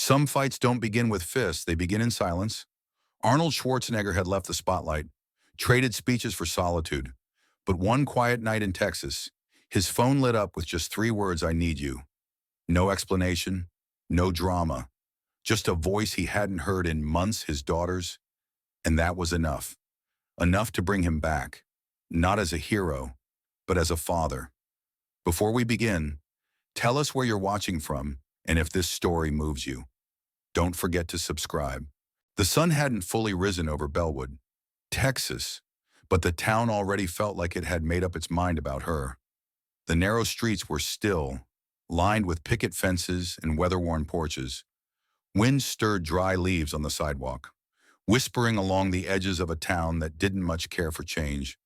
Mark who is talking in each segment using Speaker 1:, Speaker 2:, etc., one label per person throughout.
Speaker 1: Some fights don't begin with fists, they begin in silence. Arnold Schwarzenegger had left the spotlight, traded speeches for solitude. But one quiet night in Texas, his phone lit up with just three words: I need you. No explanation, no drama, just a voice he hadn't heard in months, his daughter's. And that was enough. Enough to bring him back, not as a hero, but as a father. Before we begin, tell us where you're watching from and if this story moves you. Don't forget to subscribe. The sun hadn't fully risen over Bellwood, Texas, but the town already felt like it had made up its mind about her. The narrow streets were still, lined with picket fences and weather-worn porches. Wind stirred dry leaves on the sidewalk, whispering along the edges of a town that didn't much care for change.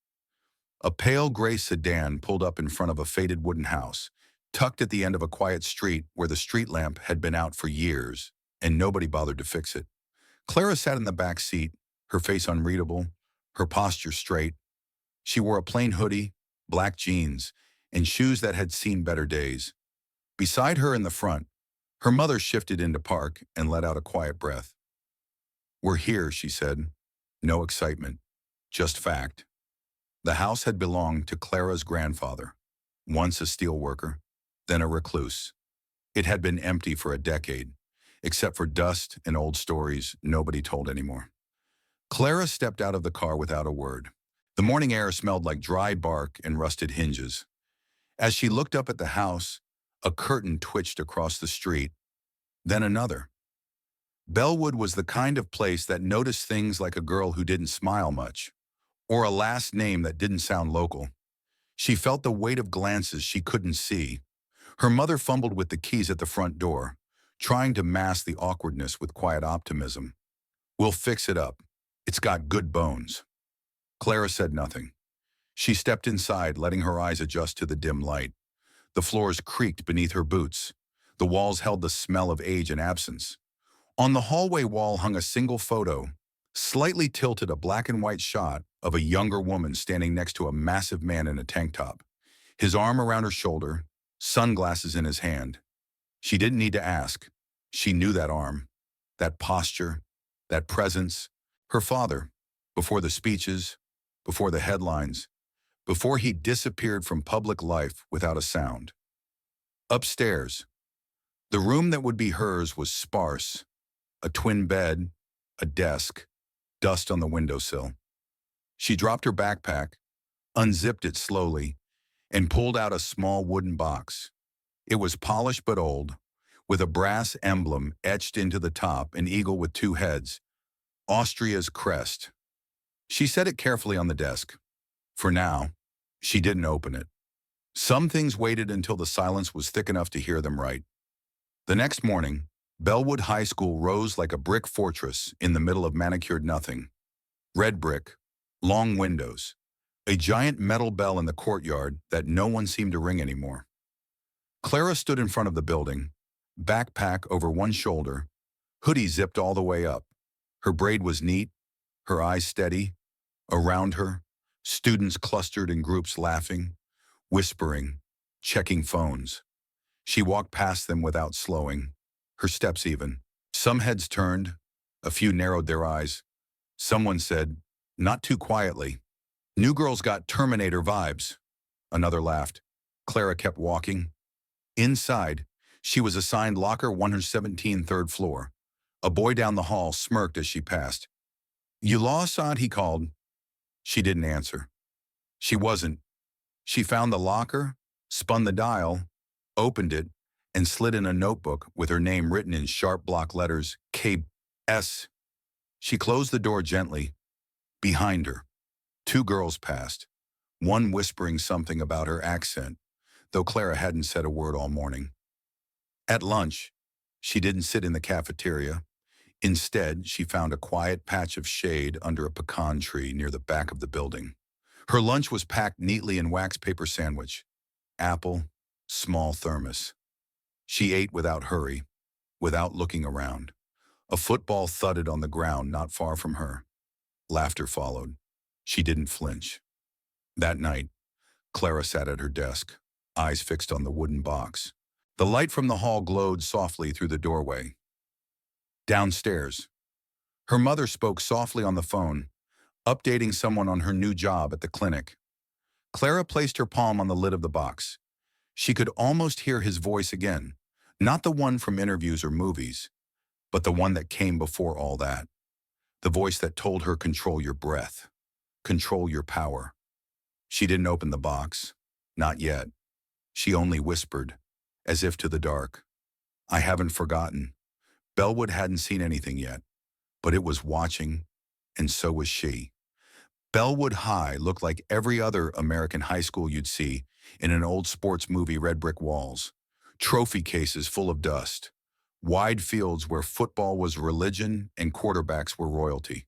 Speaker 1: A pale gray sedan pulled up in front of a faded wooden house, tucked at the end of a quiet street where the street lamp had been out for years, and nobody bothered to fix it. Klara sat in the back seat, her face unreadable, her posture straight. She wore a plain hoodie, black jeans, and shoes that had seen better days. Beside her in the front, her mother shifted into park and let out a quiet breath. "We're here," she said. No excitement, just fact. The house had belonged to Klara's grandfather, once a steel worker, then a recluse. It had been empty for a decade, except for dust and old stories nobody told anymore. Klara stepped out of the car without a word. The morning air smelled like dry bark and rusted hinges. As she looked up at the house, a curtain twitched across the street, then another. Bellwood was the kind of place that noticed things like a girl who didn't smile much, or a last name that didn't sound local. She felt the weight of glances she couldn't see. Her mother fumbled with the keys at the front door, trying to mask the awkwardness with quiet optimism. "We'll fix it up. It's got good bones." Klara said nothing. She stepped inside, letting her eyes adjust to the dim light. The floors creaked beneath her boots. The walls held the smell of age and absence. On the hallway wall hung a single photo, slightly tilted, a black and white shot of a younger woman standing next to a massive man in a tank top, his arm around her shoulder, sunglasses in his hand. She didn't need to ask. She knew that arm, that posture, that presence. Her father, before the speeches, before the headlines, before he disappeared from public life without a sound. Upstairs, the room that would be hers was sparse. A twin bed, a desk, dust on the windowsill. She dropped her backpack, unzipped it slowly, and pulled out a small wooden box. It was polished but old, with a brass emblem etched into the top, an eagle with two heads, Austria's crest. She set it carefully on the desk. For now, she didn't open it. Some things waited until the silence was thick enough to hear them right. The next morning, Bellwood High School rose like a brick fortress in the middle of manicured nothing. Red brick, long windows, a giant metal bell in the courtyard that no one seemed to ring anymore. Klara stood in front of the building, backpack over one shoulder, hoodie zipped all the way up. Her braid was neat, her eyes steady. Around her, students clustered in groups, laughing, whispering, checking phones. She walked past them without slowing, her steps even. Some heads turned, a few narrowed their eyes. Someone said, not too quietly, "New girl's got Terminator vibes." Another laughed. Klara kept walking. Inside, she was assigned locker 117, third floor. A boy down the hall smirked as she passed. "You lost, Aunt?" he called. She didn't answer. She wasn't. She found the locker, spun the dial, opened it, and slid in a notebook with her name written in sharp block letters, K.S. She closed the door gently. Behind her, two girls passed, one whispering something about her accent, though Klara hadn't said a word all morning. At lunch, she didn't sit in the cafeteria. Instead, she found a quiet patch of shade under a pecan tree near the back of the building. Her lunch was packed neatly in wax paper sandwich, apple, small thermos. She ate without hurry, without looking around. A football thudded on the ground not far from her. Laughter followed. She didn't flinch. That night, Klara sat at her desk, eyes fixed on the wooden box. The light from the hall glowed softly through the doorway. Downstairs, her mother spoke softly on the phone, updating someone on her new job at the clinic. Klara placed her palm on the lid of the box. She could almost hear his voice again, not the one from interviews or movies, but the one that came before all that. The voice that told her, control your breath, control your power. She didn't open the box. Not yet. She only whispered, as if to the dark. I haven't forgotten. Bellwood hadn't seen anything yet, but it was watching, and so was she. Bellwood High looked like every other American high school you'd see in an old sports movie. Red brick walls, trophy cases full of dust, wide fields where football was religion and quarterbacks were royalty.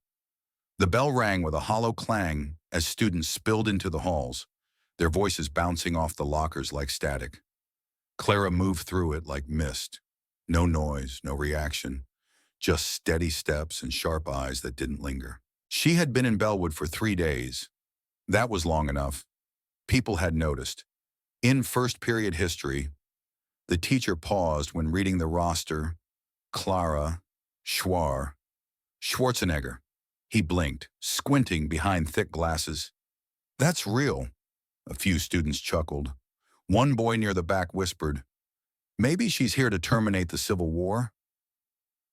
Speaker 1: The bell rang with a hollow clang as students spilled into the halls, their voices bouncing off the lockers like static. Klara moved through it like mist. No noise, no reaction, just steady steps and sharp eyes that didn't linger. She had been in Bellwood for 3 days. That was long enough. People had noticed. In first period history, the teacher paused when reading the roster. Klara, Schwarzenegger. He blinked, squinting behind thick glasses. That's real. A few students chuckled. One boy near the back whispered, maybe she's here to terminate the Civil War?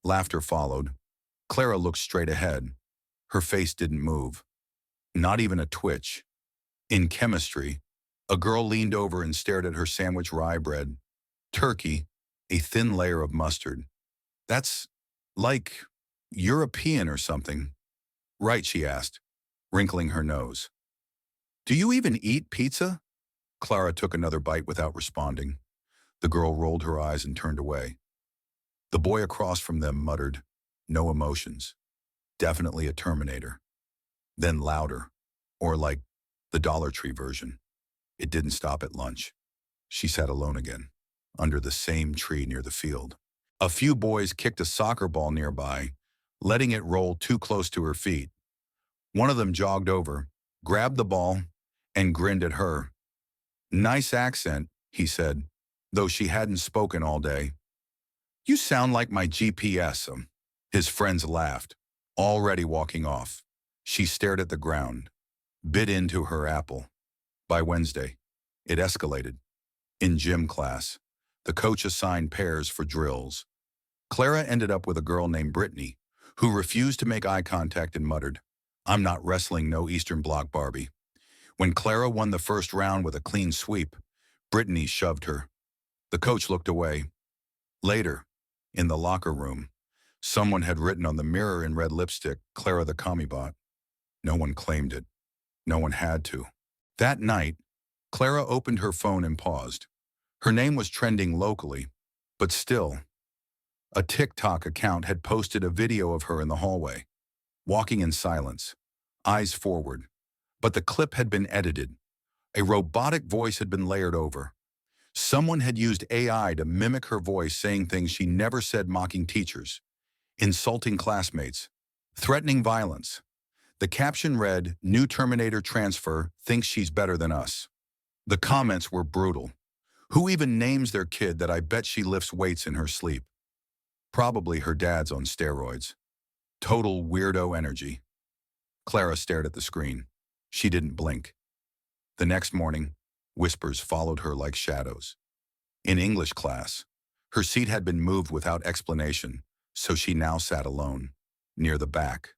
Speaker 1: Laughter followed. Klara looked straight ahead. Her face didn't move. Not even a twitch. In chemistry, a girl leaned over and stared at her sandwich rye bread. Turkey, a thin layer of mustard. That's like European or something. Right, she asked, wrinkling her nose. Do you even eat pizza? Klara took another bite without responding. The girl rolled her eyes and turned away. The boy across from them muttered, no emotions. Definitely a Terminator. Then louder, or like the Dollar Tree version. It didn't stop at lunch. She sat alone again, under the same tree near the field. A few boys kicked a soccer ball nearby, letting it roll too close to her feet. One of them jogged over, grabbed the ball, and grinned at her. Nice accent, he said, though she hadn't spoken all day. You sound like my GPS. His friends laughed, already walking off. She stared at the ground, bit into her apple. By Wednesday, it escalated. In gym class, the coach assigned pairs for drills. Klara ended up with a girl named Brittany, who refused to make eye contact and muttered, I'm not wrestling no Eastern Bloc Barbie. When Klara won the first round with a clean sweep, Brittany shoved her. The coach looked away. Later, in the locker room, someone had written on the mirror in red lipstick, Klara the Commie-Bot. No one claimed it. No one had to. That night, Klara opened her phone and paused. Her name was trending locally, but still. A TikTok account had posted a video of her in the hallway, walking in silence, eyes forward. But the clip had been edited. A robotic voice had been layered over. Someone had used AI to mimic her voice, saying things she never said, mocking teachers, insulting classmates, threatening violence. The caption read, New Terminator transfer, thinks she's better than us. The comments were brutal. Who even names their kid that? I bet she lifts weights in her sleep. Probably her dad's on steroids. Total weirdo energy. Klara stared at the screen. She didn't blink. The next morning, whispers followed her like shadows. In English class, her seat had been moved without explanation, so she now sat alone, near the back.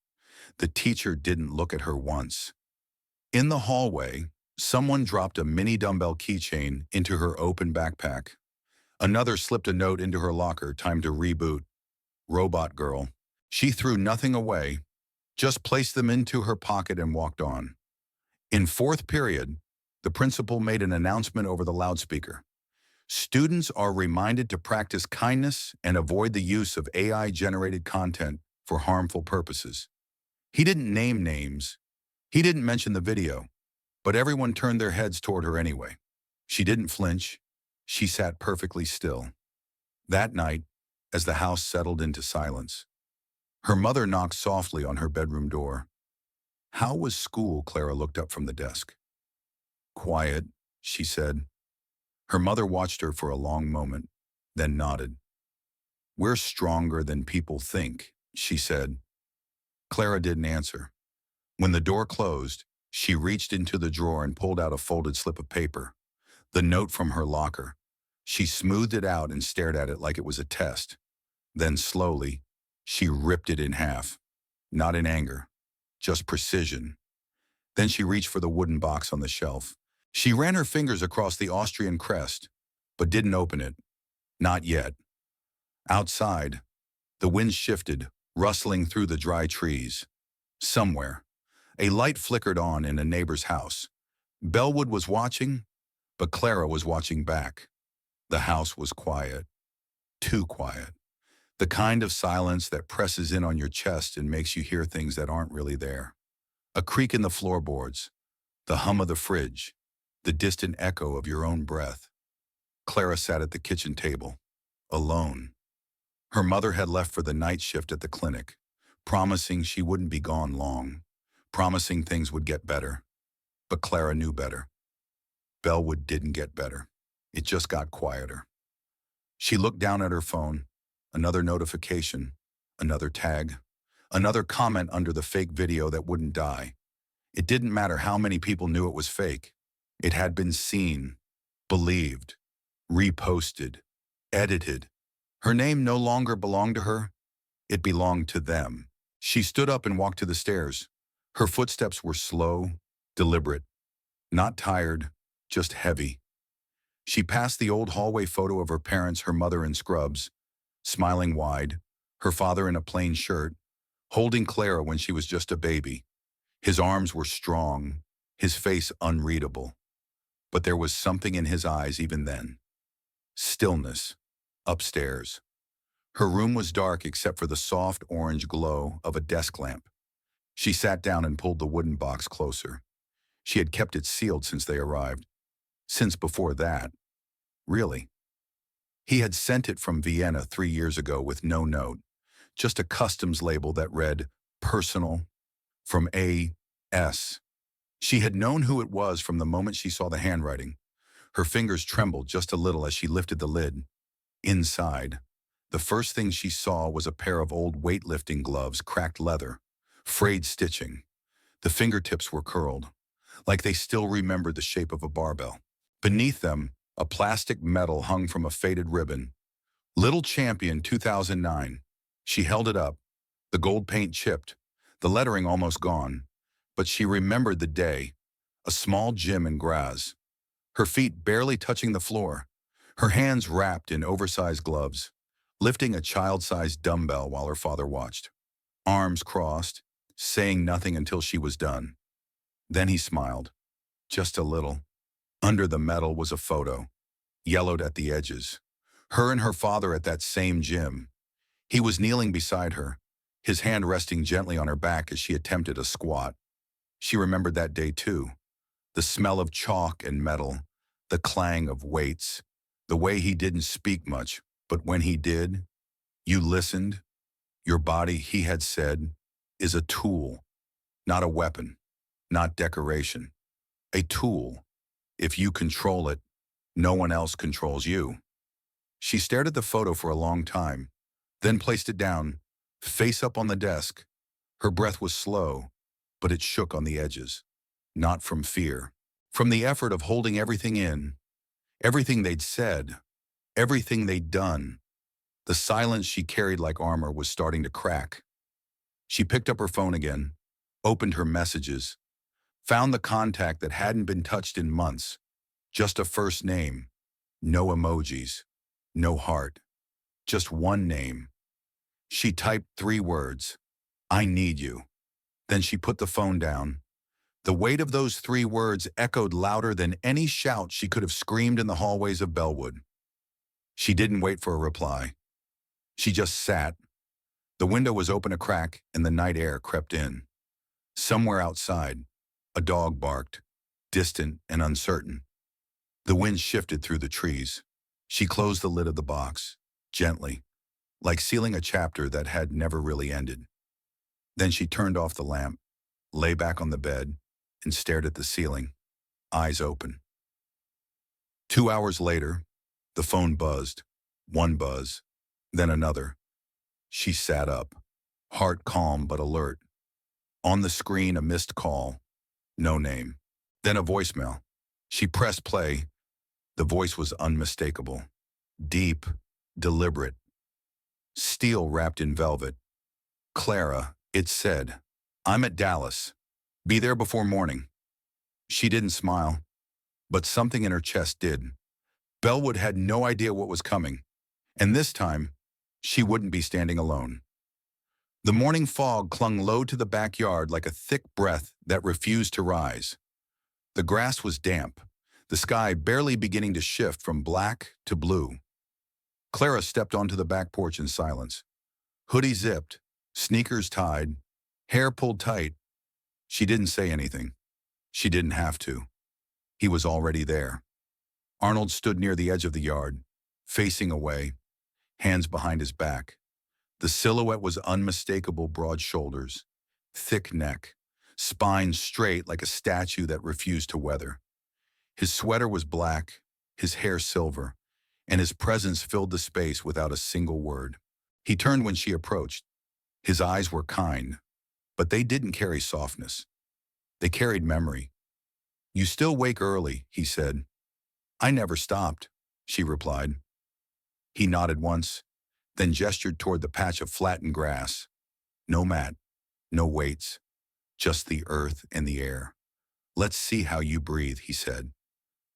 Speaker 1: The teacher didn't look at her once. In the hallway, someone dropped a mini dumbbell keychain into her open backpack. Another slipped a note into her locker, time to reboot. Robot girl. She threw nothing away, just placed them into her pocket and walked on. In fourth period, the principal made an announcement over the loudspeaker. Students are reminded to practice kindness and avoid the use of AI-generated content for harmful purposes. He didn't name names. He didn't mention the video, but everyone turned their heads toward her anyway. She didn't flinch. She sat perfectly still. That night, as the house settled into silence, her mother knocked softly on her bedroom door. How was school? Klara looked up from the desk. Quiet, she said. Her mother watched her for a long moment, then nodded. "We're stronger than people think," she said. Klara didn't answer. When the door closed, she reached into the drawer and pulled out a folded slip of paper, the note from her locker. She smoothed it out and stared at it like it was a test. Then slowly, she ripped it in half. Not in anger, just precision. Then she reached for the wooden box on the shelf. She ran her fingers across the Austrian crest, but didn't open it. Not yet. Outside, the wind shifted, rustling through the dry trees. Somewhere, a light flickered on in a neighbor's house. Bellwood was watching, but Klara was watching back. The house was quiet. Too quiet. The kind of silence that presses in on your chest and makes you hear things that aren't really there. A creak in the floorboards, the hum of the fridge, the distant echo of your own breath. Klara sat at the kitchen table, alone. Her mother had left for the night shift at the clinic, promising she wouldn't be gone long, promising things would get better. But Klara knew better. Bellwood didn't get better. It just got quieter. She looked down at her phone, another notification, another tag, another comment under the fake video that wouldn't die. It didn't matter how many people knew it was fake. It had been seen, believed, reposted, edited. Her name no longer belonged to her. It belonged to them. She stood up and walked to the stairs. Her footsteps were slow, deliberate, not tired, just heavy. She passed the old hallway photo of her parents, her mother in scrubs, smiling wide, her father in a plain shirt, holding Klara when she was just a baby. His arms were strong, his face unreadable. But there was something in his eyes even then. Stillness, upstairs. Her room was dark except for the soft orange glow of a desk lamp. She sat down and pulled the wooden box closer. She had kept it sealed since they arrived. Since before that. Really. He had sent it from Vienna 3 years ago with no note, just a customs label that read, "Personal," from A.S. She had known who it was from the moment she saw the handwriting. Her fingers trembled just a little as she lifted the lid. Inside, the first thing she saw was a pair of old weightlifting gloves, cracked leather, frayed stitching. The fingertips were curled, like they still remembered the shape of a barbell. Beneath them, a plastic medal hung from a faded ribbon. Little Champion 2009. She held it up, the gold paint chipped, the lettering almost gone. But she remembered the day, a small gym in Graz, her feet barely touching the floor, her hands wrapped in oversized gloves, lifting a child-sized dumbbell while her father watched. Arms crossed, saying nothing until she was done. Then he smiled, just a little. Under the medal was a photo, yellowed at the edges. Her and her father at that same gym. He was kneeling beside her, his hand resting gently on her back as she attempted a squat. She remembered that day too. The smell of chalk and metal, the clang of weights, the way he didn't speak much, but when he did, you listened. Your body, he had said, is a tool, not a weapon, not decoration. A tool. If you control it, no one else controls you. She stared at the photo for a long time, then placed it down, face up on the desk. Her breath was slow, but it shook on the edges. Not from fear, from the effort of holding everything in, everything they'd said, everything they'd done. The silence she carried like armor was starting to crack. She picked up her phone again, opened her messages, found the contact that hadn't been touched in months. Just a first name, no emojis, no heart, just one name. She typed 3 words, "I need you." Then she put the phone down. The weight of those 3 words echoed louder than any shout she could have screamed in the hallways of Bellwood. She didn't wait for a reply. She just sat. The window was open a crack and the night air crept in. Somewhere outside, a dog barked, distant and uncertain. The wind shifted through the trees. She closed the lid of the box, gently, like sealing a chapter that had never really ended. Then she turned off the lamp, lay back on the bed, and stared at the ceiling, eyes open. 2 hours later, the phone buzzed. One buzz, Then another. She sat up, heart calm but alert. On the screen, a missed call. No name. Then a voicemail. She pressed play. The voice was unmistakable. Deep, deliberate. Steel wrapped in velvet. Klara, it said. I'm at Dallas. Be there before morning. She didn't smile, but something in her chest did. Bellwood had no idea what was coming, and this time, she wouldn't be standing alone. The morning fog clung low to the backyard like a thick breath that refused to rise. The grass was damp, the sky barely beginning to shift from black to blue. Klara stepped onto the back porch in silence. Hoodie zipped, sneakers tied, hair pulled tight. She didn't say anything. She didn't have to. He was already there. Arnold stood near the edge of the yard, facing away, hands behind his back. The silhouette was unmistakable: broad shoulders, thick neck, spine straight like a statue that refused to weather. His sweater was black, his hair silver, and his presence filled the space without a single word. He turned when she approached. His eyes were kind, but they didn't carry softness. They carried memory. You still wake early, he said. I never stopped, she replied. He nodded once, then gestured toward the patch of flattened grass. No mat, no weights, just the earth and the air. Let's see how you breathe, he said.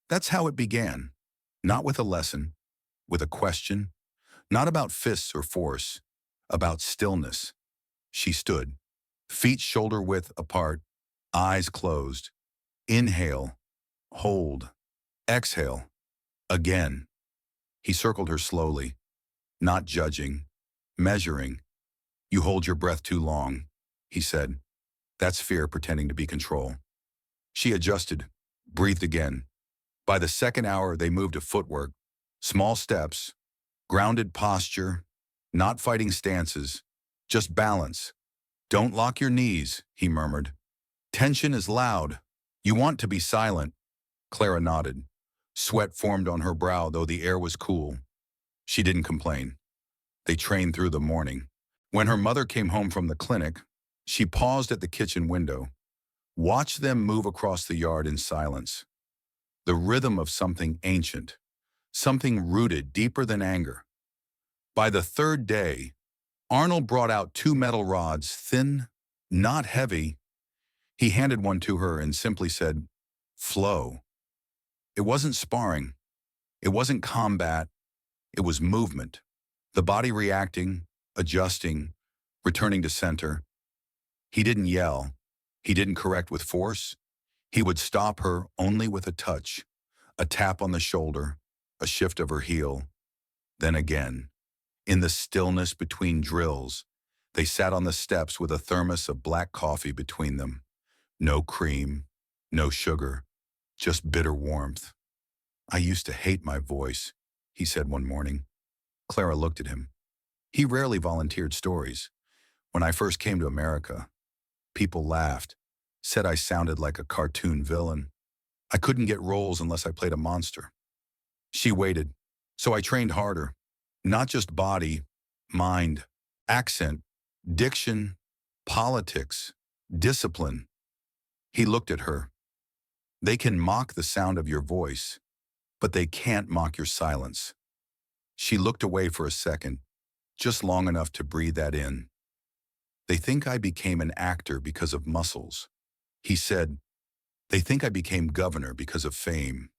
Speaker 1: That's how it began. Not with a lesson, with a question, not about fists or force, about stillness. She stood, feet shoulder-width apart, eyes closed. Inhale, hold, exhale, again. He circled her slowly, not judging, measuring. You hold your breath too long, he said. That's fear pretending to be control. She adjusted, breathed again. By the second hour, they moved to footwork, small steps, grounded posture, not fighting stances, just balance. Don't lock your knees, he murmured. Tension is loud. You want to be silent. Klara nodded. Sweat formed on her brow, though the air was cool. She didn't complain. They trained through the morning. When her mother came home from the clinic, she paused at the kitchen window, watched them move across the yard in silence. The rhythm of something ancient, something rooted deeper than anger. By the third day, Arnold brought out 2 metal rods, thin, not heavy. He handed one to her and simply said, flow. It wasn't sparring. It wasn't combat. It was movement. The body reacting, adjusting, returning to center. He didn't yell. He didn't correct with force. He would stop her only with a touch, a tap on the shoulder, a shift of her heel. Then again, in the stillness between drills, they sat on the steps with a thermos of black coffee between them. No cream, no sugar, just bitter warmth. I used to hate my voice, he said one morning. Klara looked at him. He rarely volunteered stories. When I first came to America, people laughed, said I sounded like a cartoon villain. I couldn't get roles unless I played a monster. She waited, so I trained harder. Not just body, mind, accent, diction, politics, discipline. He looked at her. They can mock the sound of your voice, but they can't mock your silence. She looked away for a second, just long enough to breathe that in. They think I became an actor because of muscles. He said, they think I became governor because of fame.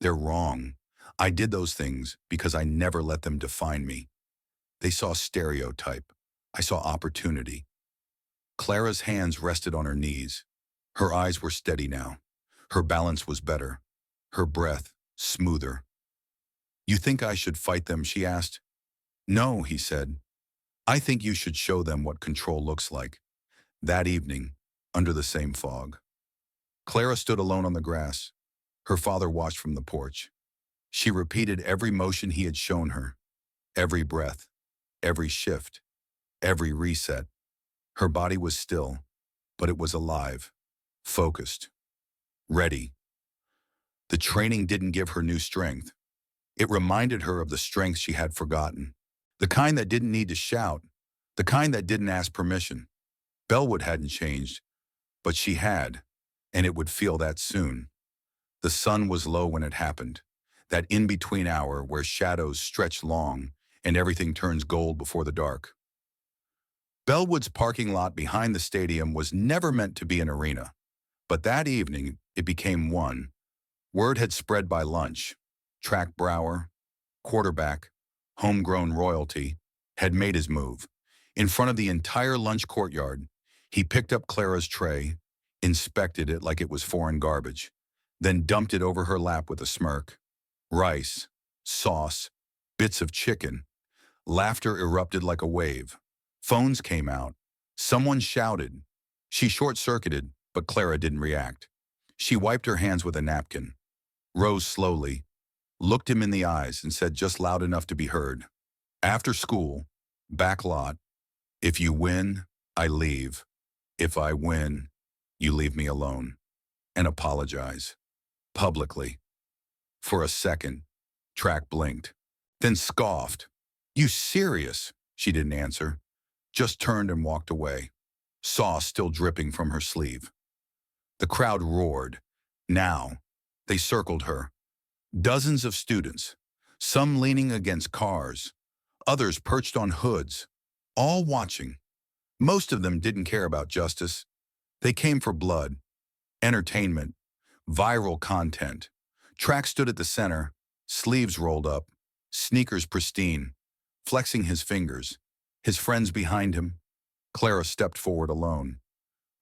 Speaker 1: They're wrong. I did those things because I never let them define me. They saw stereotype. I saw opportunity. Klara's hands rested on her knees. Her eyes were steady now. Her balance was better. Her breath smoother. You think I should fight them, she asked. No, he said. I think you should show them what control looks like. That evening, under the same fog. Klara stood alone on the grass. Her father watched from the porch. She repeated every motion he had shown her, every breath, every shift, every reset. Her body was still, but it was alive, focused, ready. The training didn't give her new strength. It reminded her of the strength she had forgotten. The kind that didn't need to shout, the kind that didn't ask permission. Bellwood hadn't changed, but she had, and it would feel that soon. The sun was low when it happened, that in-between hour where shadows stretch long and everything turns gold before the dark. Bellwood's parking lot behind the stadium was never meant to be an arena, but that evening it became one. Word had spread by lunch. Track Brower, quarterback, homegrown royalty, had made his move. In front of the entire lunch courtyard, he picked up Klara's tray, inspected it like it was foreign garbage, then dumped it over her lap with a smirk. Rice, sauce, bits of chicken. Laughter erupted like a wave. Phones came out. Someone shouted. She short-circuited, but Klara didn't react. She wiped her hands with a napkin, rose slowly, looked him in the eyes and said just loud enough to be heard, "After school, back lot. If you win, I leave. If I win, you leave me alone. And apologize. Publicly." For a second, Track blinked, then scoffed. "You serious?" She didn't answer, just turned and walked away, sauce still dripping from her sleeve. The crowd roared. Now, they circled her. Dozens of students, some leaning against cars, others perched on hoods, all watching. Most of them didn't care about justice. They came for blood, entertainment, viral content. Track stood at the center, sleeves rolled up, sneakers pristine, flexing his fingers. His friends behind him. Klara stepped forward alone.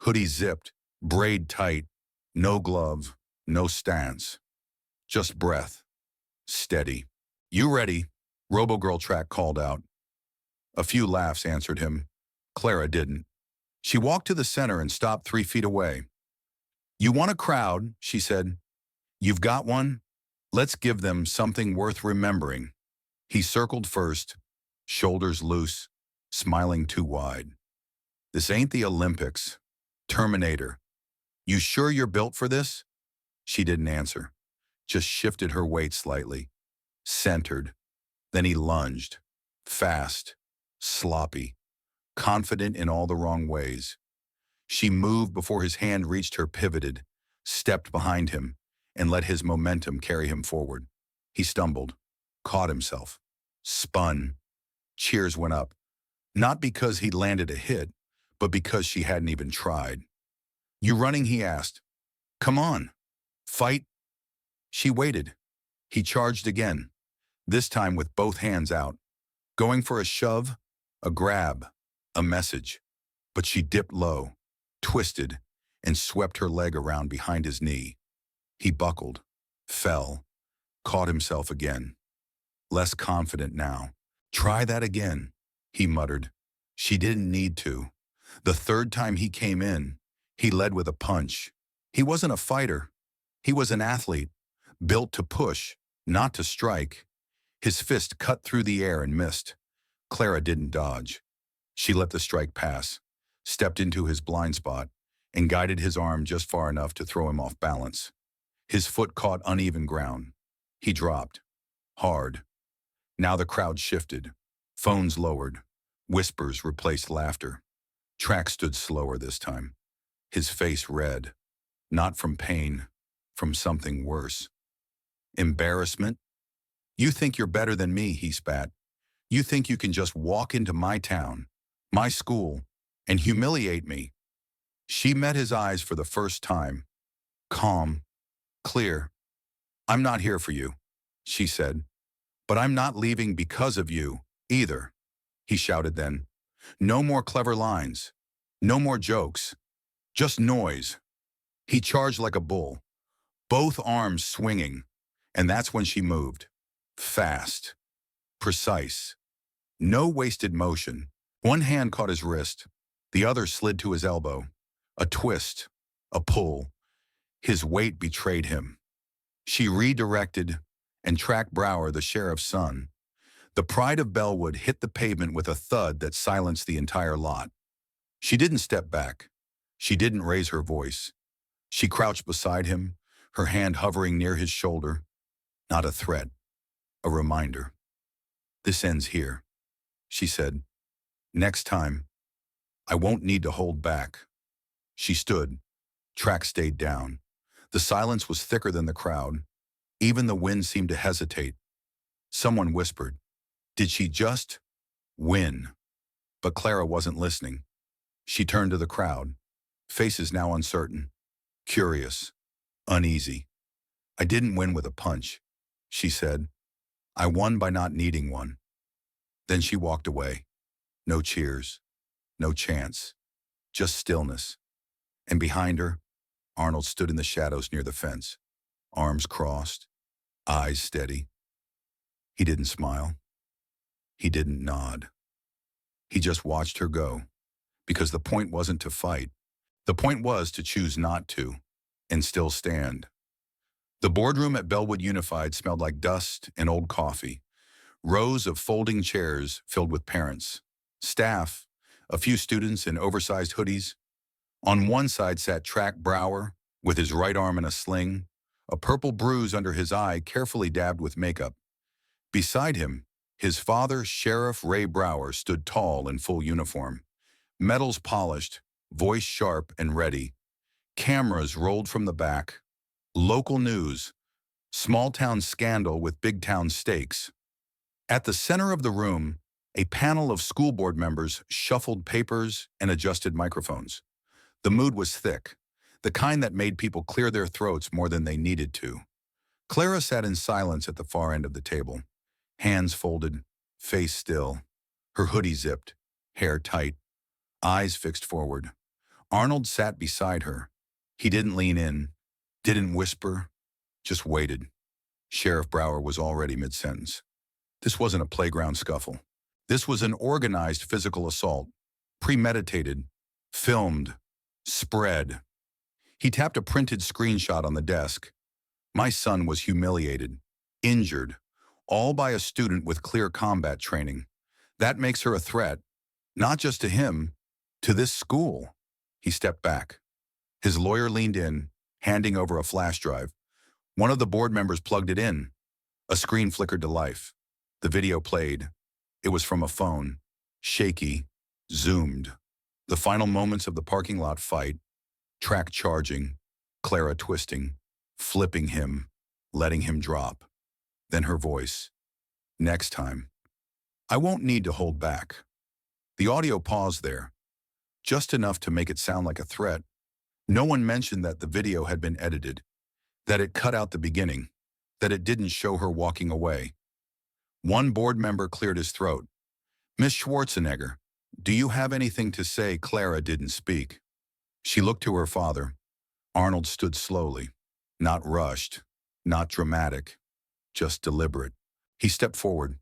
Speaker 1: Hoodie zipped, braid tight, no glove, no stance. Just breath. Steady. "You ready?" Robo-Girl Track called out. A few laughs answered him. Klara didn't. She walked to the center and stopped 3 feet away. "You want a crowd," she said. "You've got one? Let's give them something worth remembering." He circled first, shoulders loose, smiling too wide. "This ain't the Olympics. Terminator. You sure you're built for this?" She didn't answer, just shifted her weight slightly, centered. Then he lunged, fast, sloppy, confident in all the wrong ways. She moved before his hand reached her, pivoted, stepped behind him, and let his momentum carry him forward. He stumbled, caught himself, spun. Cheers went up, not because he'd landed a hit, but because she hadn't even tried. "You running?" he asked. "Come on. Fight." She waited. He charged again, this time with both hands out, going for a shove, a grab, a message. But she dipped low, twisted, and swept her leg around behind his knee. He buckled, fell, caught himself again. Less confident now. "Try that again," he muttered. She didn't need to. The third time he came in, he led with a punch. He wasn't a fighter. He was an athlete, built to push, not to strike. His fist cut through the air and missed. Klara didn't dodge. She let the strike pass, stepped into his blind spot, and guided his arm just far enough to throw him off balance. His foot caught uneven ground. He dropped. Hard. Now the crowd shifted. Phones lowered. Whispers replaced laughter. Track stood slower this time, his face red, not from pain, from something worse. Embarrassment? "You think you're better than me," he spat. "You think you can just walk into my town, my school, and humiliate me." She met his eyes for the first time. Calm, clear. "I'm not here for you," she said. "But I'm not leaving because of you, either." He shouted then. "No more clever lines. No more jokes. Just noise." He charged like a bull, both arms swinging, and that's when she moved. Fast. Precise. No wasted motion. One hand caught his wrist. The other slid to his elbow. A twist. A pull. His weight betrayed him. She redirected, and Track Brower, the sheriff's son, the pride of Bellwood, hit the pavement with a thud that silenced the entire lot. She didn't step back. She didn't raise her voice. She crouched beside him, her hand hovering near his shoulder. Not a threat. A reminder. This ends here. she said. Next time, I won't need to hold back. She stood. Track stayed down. The silence was thicker than the crowd. Even the wind seemed to hesitate. Someone whispered, "Did she just win?" But Klara wasn't listening. She turned to the crowd, faces now uncertain, curious, uneasy. "I didn't win with a punch," she said. "I won by not needing one." Then she walked away. No cheers, no chants, just stillness. And behind her, Arnold stood in the shadows near the fence, arms crossed, eyes steady. He didn't smile. He didn't nod. He just watched her go, because the point wasn't to fight. The point was to choose not to, and still stand. The boardroom at Bellwood Unified smelled like dust and old coffee. Rows of folding chairs filled with parents, staff, a few students in oversized hoodies. On one side sat Track Brower, with his right arm in a sling, a purple bruise under his eye carefully dabbed with makeup. Beside him, his father, Sheriff Ray Brower, stood tall in full uniform. Metals polished, voice sharp and ready. Cameras rolled from the back. Local news, small-town scandal with big-town stakes. At the center of the room, a panel of school board members shuffled papers and adjusted microphones. The mood was thick, the kind that made people clear their throats more than they needed to. Klara sat in silence at the far end of the table, hands folded, face still, her hoodie zipped, hair tight, eyes fixed forward. Arnold sat beside her. He didn't lean in, didn't whisper, just waited. Sheriff Brower was already mid-sentence. This wasn't a playground scuffle. This was an organized physical assault, premeditated, filmed, spread. He tapped a printed screenshot on the desk. My son was humiliated, injured, all by a student with clear combat training. That makes her a threat, not just to him, to this school. He stepped back. His lawyer leaned in, handing over a flash drive. One of the board members plugged it in. A screen flickered to life. The video played. It was from a phone, shaky, zoomed. The final moments of the parking lot fight, Track charging, Klara twisting, flipping him, letting him drop. Then her voice. Next time, I won't need to hold back. The audio paused there, just enough to make it sound like a threat. No one mentioned that the video had been edited, that it cut out the beginning, that it didn't show her walking away. One board member cleared his throat. "Miss Schwarzenegger, do you have anything to say?" Klara didn't speak. She looked to her father. Arnold stood slowly, not rushed, not dramatic, just deliberate. He stepped forward,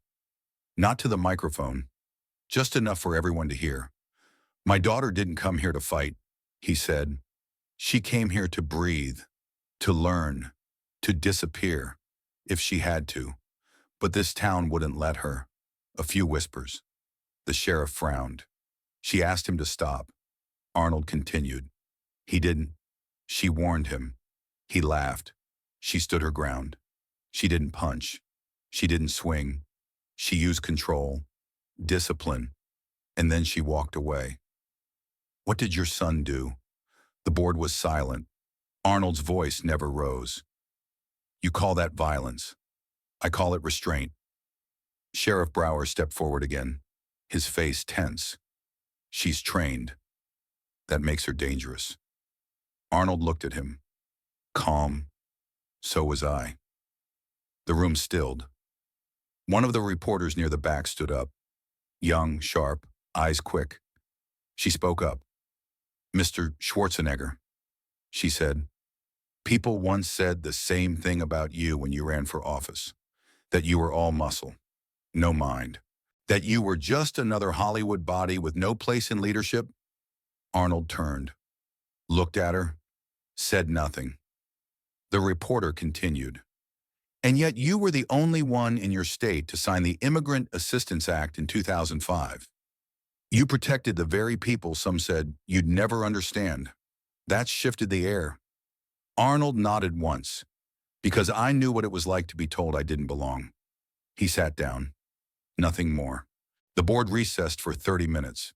Speaker 1: not to the microphone, just enough for everyone to hear. "My daughter didn't come here to fight," he said. "She came here to breathe, to learn, to disappear, if she had to. But this town wouldn't let her." A few whispers. The sheriff frowned. She asked him to stop. Arnold continued. He didn't. She warned him. He laughed. She stood her ground. She didn't punch. She didn't swing. She used control, discipline, and then she walked away. "What did your son do?" The board was silent. Arnold's voice never rose. "You call that violence. I call it restraint." Sheriff Brower stepped forward again, his face tense. "She's trained. That makes her dangerous." Arnold looked at him. Calm. So was I. The room stilled. One of the reporters near the back stood up. Young, sharp, eyes quick. She spoke up. "Mr. Schwarzenegger," she said, "people once said the same thing about you when you ran for office. That you were all muscle, no mind. That you were just another Hollywood body with no place in leadership." Arnold turned, looked at her, said nothing. The reporter continued. "And yet you were the only one in your state to sign the Immigrant Assistance Act in 2005. You protected the very people some said you'd never understand. That shifted the air." Arnold nodded once, "Because I knew what it was like to be told I didn't belong." He sat down. Nothing more. The board recessed for 30 minutes.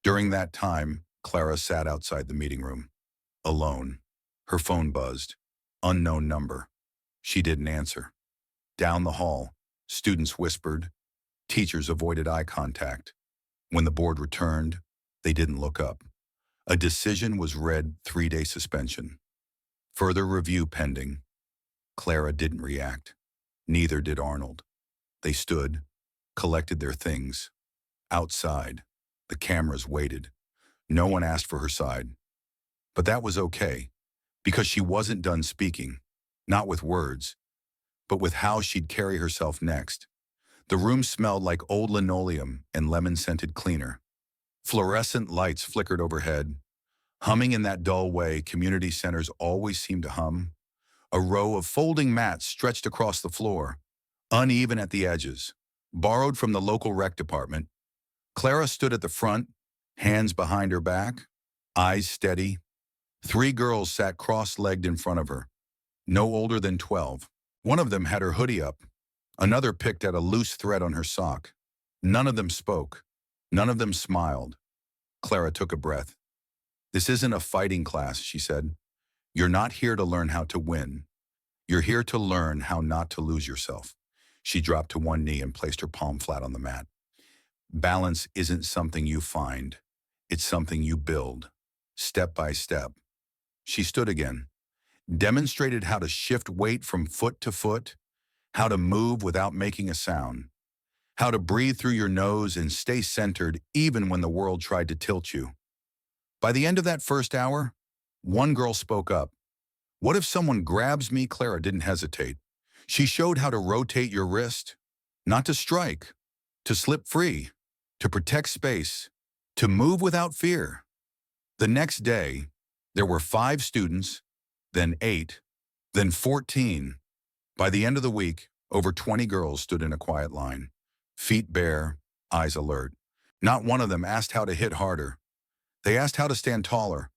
Speaker 1: During that time, Klara sat outside the meeting room, alone. Her phone buzzed. Unknown number. She didn't answer. Down the hall, students whispered. Teachers avoided eye contact. When the board returned, they didn't look up. A decision was read: 3-day suspension. Further review pending. Klara didn't react. Neither did Arnold. They stood, collected their things. Outside, the cameras waited. No one asked for her side. But that was okay, because she wasn't done speaking, not with words, but with how she'd carry herself next. The room smelled like old linoleum and lemon-scented cleaner. Fluorescent lights flickered overhead, humming in that dull way community centers always seem to hum. A row of folding mats stretched across the floor, uneven at the edges, borrowed from the local rec department. Klara stood at the front, hands behind her back, eyes steady. 3 girls sat cross-legged in front of her, no older than 12. One of them had her hoodie up. Another picked at a loose thread on her sock. None of them spoke. None of them smiled. Klara took a breath. "This isn't a fighting class," she said. "You're not here to learn how to win. You're here to learn how not to lose yourself." She dropped to one knee and placed her palm flat on the mat. "Balance isn't something you find. It's something you build, step by step." She stood again, demonstrated how to shift weight from foot to foot, how to move without making a sound, how to breathe through your nose and stay centered even when the world tried to tilt you. By the end of that first hour, one girl spoke up. "What if someone grabs me?" Klara didn't hesitate. She showed how to rotate your wrist, not to strike, to slip free, to protect space, to move without fear. The next day, there were 5 students, then 8, then 14. By the end of the week, over 20 girls stood in a quiet line, feet bare, eyes alert. Not one of them asked how to hit harder. They asked how to stand taller,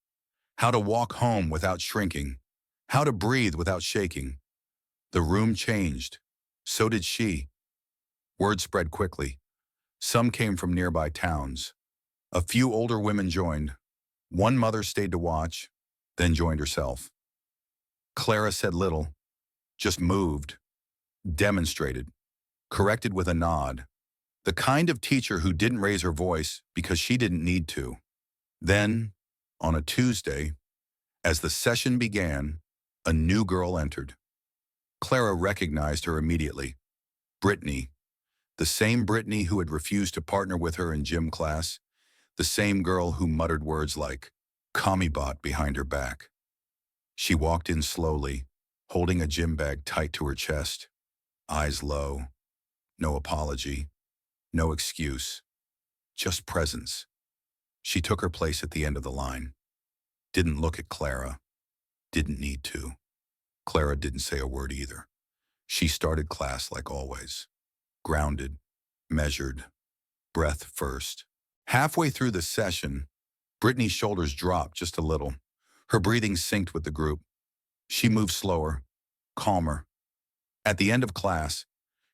Speaker 1: how to walk home without shrinking, how to breathe without shaking. The room changed. So did she. Word spread quickly. Some came from nearby towns. A few older women joined. One mother stayed to watch, then joined herself. Klara said little, just moved, demonstrated, corrected with a nod. The kind of teacher who didn't raise her voice because she didn't need to. Then, on a Tuesday, as the session began, a new girl entered. Klara recognized her immediately. Brittany, the same Brittany who had refused to partner with her in gym class, the same girl who muttered words like "commie-bot" behind her back. She walked in slowly, holding a gym bag tight to her chest, eyes low, no apology, no excuse, just presence. She took her place at the end of the line. Didn't look at Klara. Didn't need to. Klara didn't say a word either. She started class like always. Grounded, measured, breath first. Halfway through the session, Brittany's shoulders dropped just a little. Her breathing synced with the group. She moved slower, calmer. At the end of class,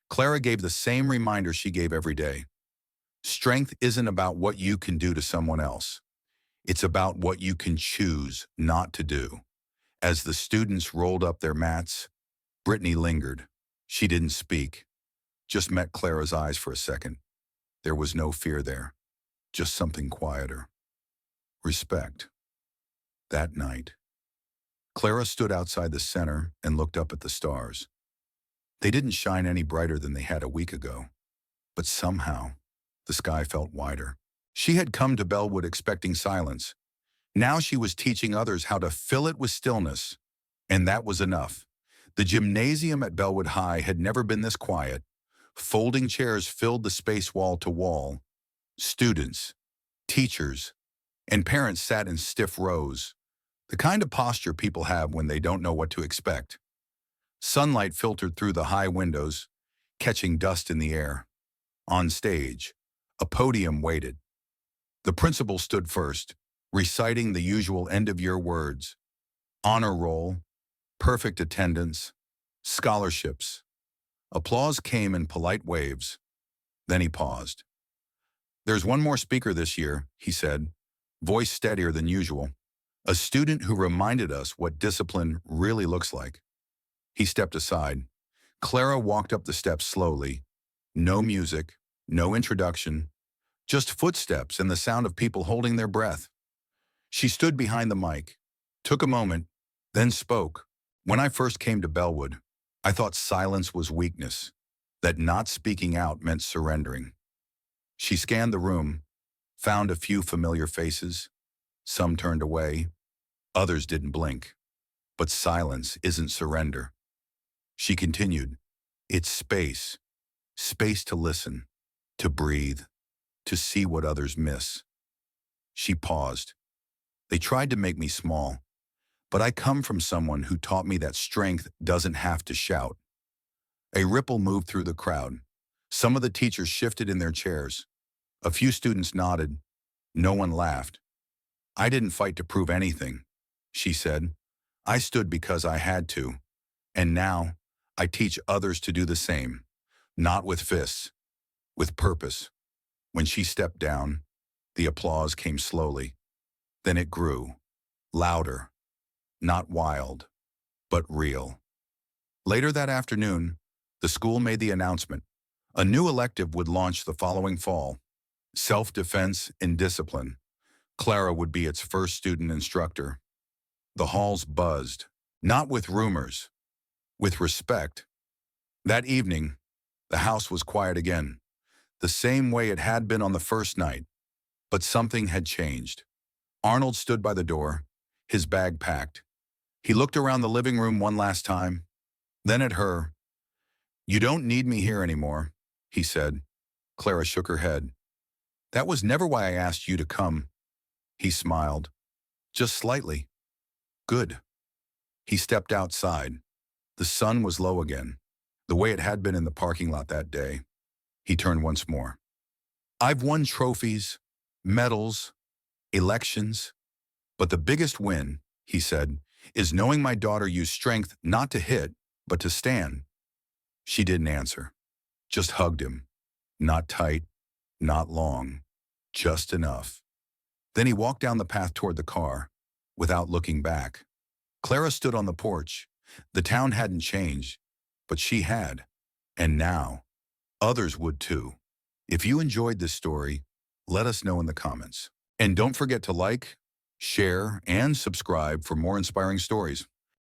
Speaker 1: Klara gave the same reminder she gave every day. Strength isn't about what you can do to someone else. It's about what you can choose not to do. As the students rolled up their mats, Brittany lingered. She didn't speak, just met Klara's eyes for a second. There was no fear there, just something quieter. Respect. That night, Klara stood outside the center and looked up at the stars. They didn't shine any brighter than they had a week ago, but somehow, the sky felt wider. She had come to Bellwood expecting silence. Now she was teaching others how to fill it with stillness, and that was enough. The gymnasium at Bellwood High had never been this quiet. Folding chairs filled the space wall to wall. Students, teachers, and parents sat in stiff rows, the kind of posture people have when they don't know what to expect. Sunlight filtered through the high windows, catching dust in the air. On stage, a podium waited. The principal stood first, reciting the usual end-of-year words: honor roll, perfect attendance, scholarships. Applause came in polite waves. Then he paused. There's one more speaker this year, he said, voice steadier than usual. A student who reminded us what discipline really looks like. He stepped aside. Klara walked up the steps slowly. No music, no introduction, just footsteps and the sound of people holding their breath. She stood behind the mic, took a moment, then spoke. When I first came to Bellwood, I thought silence was weakness, that not speaking out meant surrendering. She scanned the room, found a few familiar faces. Some turned away, others didn't blink. But silence isn't surrender. She continued, it's space, space to listen, to breathe, to see what others miss. She paused. They tried to make me small, but I come from someone who taught me that strength doesn't have to shout. A ripple moved through the crowd. Some of the teachers shifted in their chairs. A few students nodded. No one laughed. I didn't fight to prove anything, she said. I stood because I had to. And now, I teach others to do the same. Not with fists, with purpose. When she stepped down, the applause came slowly. Then it grew, louder, not wild, but real. Later that afternoon, the school made the announcement. A new elective would launch the following fall. Self-defense and discipline. Klara would be its first student instructor. The halls buzzed, not with rumors, with respect. That evening, the house was quiet again, the same way it had been on the first night. But something had changed. Arnold stood by the door, his bag packed. He looked around the living room one last time, then at her. You don't need me here anymore, he said. Klara shook her head. That was never why I asked you to come. He smiled, just slightly. Good. He stepped outside. The sun was low again, the way it had been in the parking lot that day. He turned once more. I've won trophies, medals, elections, but the biggest win, he said, is knowing my daughter used strength not to hit, but to stand. She didn't answer, just hugged him. Not tight, not long, just enough. Then he walked down the path toward the car, without looking back. Klara stood on the porch. The town hadn't changed, but she had. And now, others would too. If you enjoyed this story, let us know in the comments. And don't forget to like, share, and subscribe for more inspiring stories.